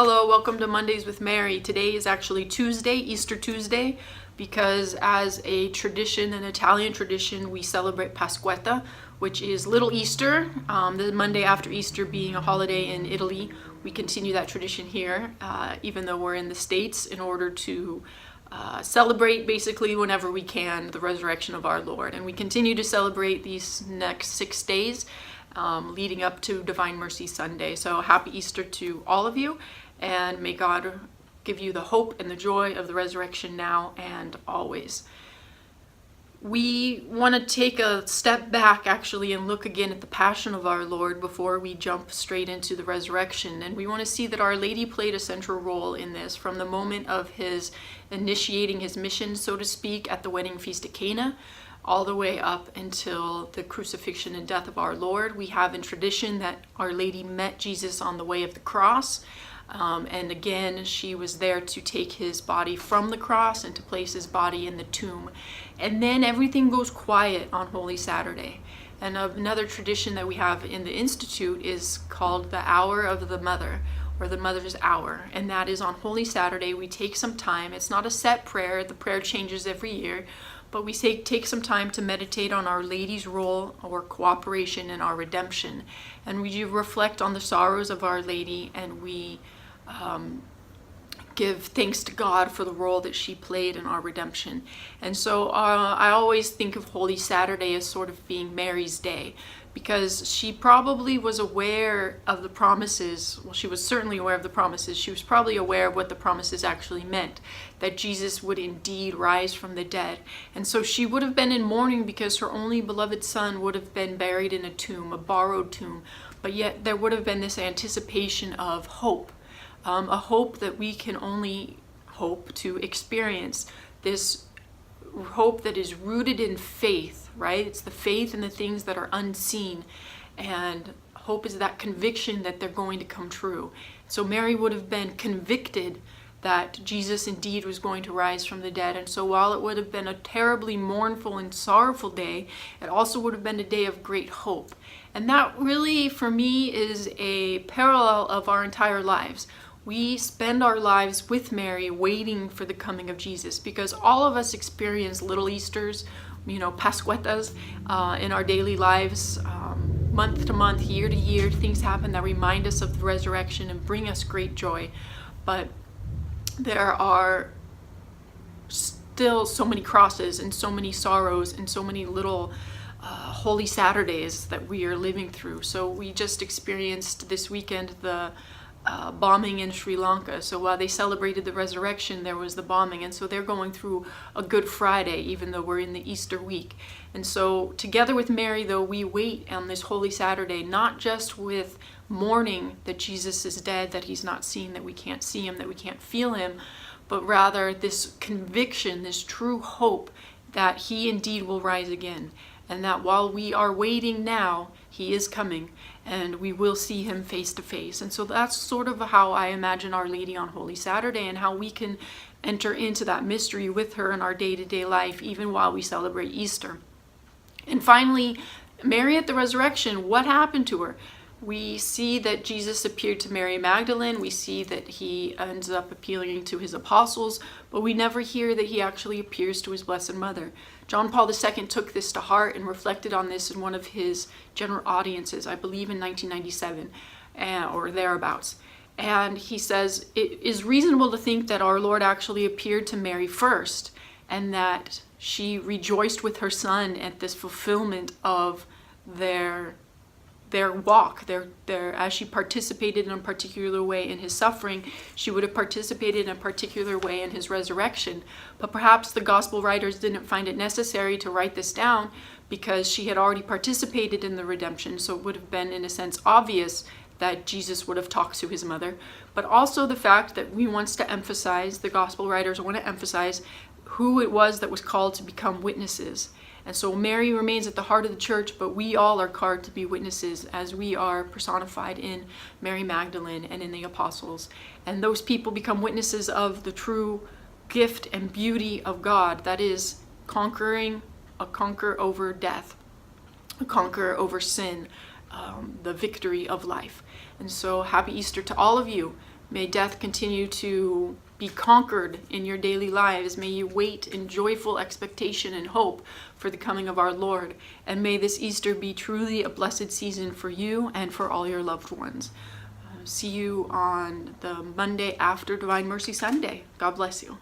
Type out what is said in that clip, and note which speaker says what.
Speaker 1: Hello, welcome to Mondays with Mary. Today is actually Tuesday, Easter Tuesday, because as a tradition, an Italian tradition, we celebrate Pasquetta, which is Little Easter, the Monday after Easter being a holiday in Italy. We continue that tradition here, even though we're in the States, in order to celebrate basically whenever we can the resurrection of our Lord. And we continue to celebrate these next 6 days leading up to Divine Mercy Sunday. So happy Easter to all of you, and may God give you the hope and the joy of the resurrection now and always. We want to take a step back actually and look again at the passion of our Lord before we jump straight into the resurrection. And we want to see that Our Lady played a central role in this from the moment of his initiating his mission, so to speak, at the wedding feast at Cana, all the way up until the crucifixion and death of our Lord. We have in tradition that Our Lady met Jesus on the way of the cross. And again, she was there to take his body from the cross and to place his body in the tomb. And then everything goes quiet on Holy Saturday. And another tradition that we have in the Institute is called the Hour of the Mother, or the Mother's Hour. And that is on Holy Saturday. We take some time. It's not a set prayer. The prayer changes every year. But we take some time to meditate on Our Lady's role or cooperation in our redemption. And we reflect on the sorrows of Our Lady, and we give thanks to God for the role that she played in our redemption. And so I always think of Holy Saturday as sort of being Mary's day, because she probably was aware of the promises. Well, she was certainly aware of the promises. She was probably aware of what the promises actually meant, that Jesus would indeed rise from the dead. And so she would have been in mourning because her only beloved son would have been buried in a tomb, a borrowed tomb. But yet there would have been this anticipation of hope. A hope that we can only hope to experience, this hope that is rooted in faith, right? It's the faith in the things that are unseen, and hope is that conviction that they're going to come true. So Mary would have been convicted that Jesus indeed was going to rise from the dead. And so while it would have been a terribly mournful and sorrowful day, it also would have been a day of great hope. And that really, for me, is a parallel of our entire lives. We spend our lives with Mary waiting for the coming of Jesus, because all of us experience little Easters, Pasquettas in our daily lives, month to month, year to year. Things happen that remind us of the resurrection and bring us great joy. But there are still so many crosses and so many sorrows and so many little Holy Saturdays that we are living through. So we just experienced this weekend the bombing in Sri Lanka. So while they celebrated the resurrection, there was the bombing. And so they're going through a Good Friday, even though we're in the Easter week. And so together with Mary, though, we wait on this Holy Saturday, not just with mourning that Jesus is dead, that he's not seen, that we can't see him, that we can't feel him, but rather this conviction, this true hope that he indeed will rise again. And that while we are waiting now, he is coming, and we will see him face to face. And so that's sort of how I imagine Our Lady on Holy Saturday, and how we can enter into that mystery with her in our day-to-day life, even while we celebrate Easter. And finally, Mary at the resurrection, what happened to her? We see that Jesus appeared to Mary Magdalene. We see that he ends up appearing to his apostles, but we never hear that he actually appears to his Blessed Mother. John Paul II took this to heart and reflected on this in one of his general audiences, I believe in 1997 or thereabouts. And he says, it is reasonable to think that our Lord actually appeared to Mary first, and that she rejoiced with her son at this fulfillment of their walk, as she participated in a particular way in his suffering, she would have participated in a particular way in his resurrection. But perhaps the gospel writers didn't find it necessary to write this down, because she had already participated in the redemption, so it would have been, in a sense, obvious that Jesus would have talked to his mother. But also the fact that the gospel writers want to emphasize who it was that was called to become witnesses. And so Mary remains at the heart of the church, but we all are called to be witnesses, as we are personified in Mary Magdalene and in the apostles. And those people become witnesses of the true gift and beauty of God, that is a conquer over death, a conquer over sin, the victory of life. And so happy Easter to all of you. May death continue to be conquered in your daily lives. May you wait in joyful expectation and hope for the coming of our Lord. And may this Easter be truly a blessed season for you and for all your loved ones. See you on the Monday after Divine Mercy Sunday. God bless you.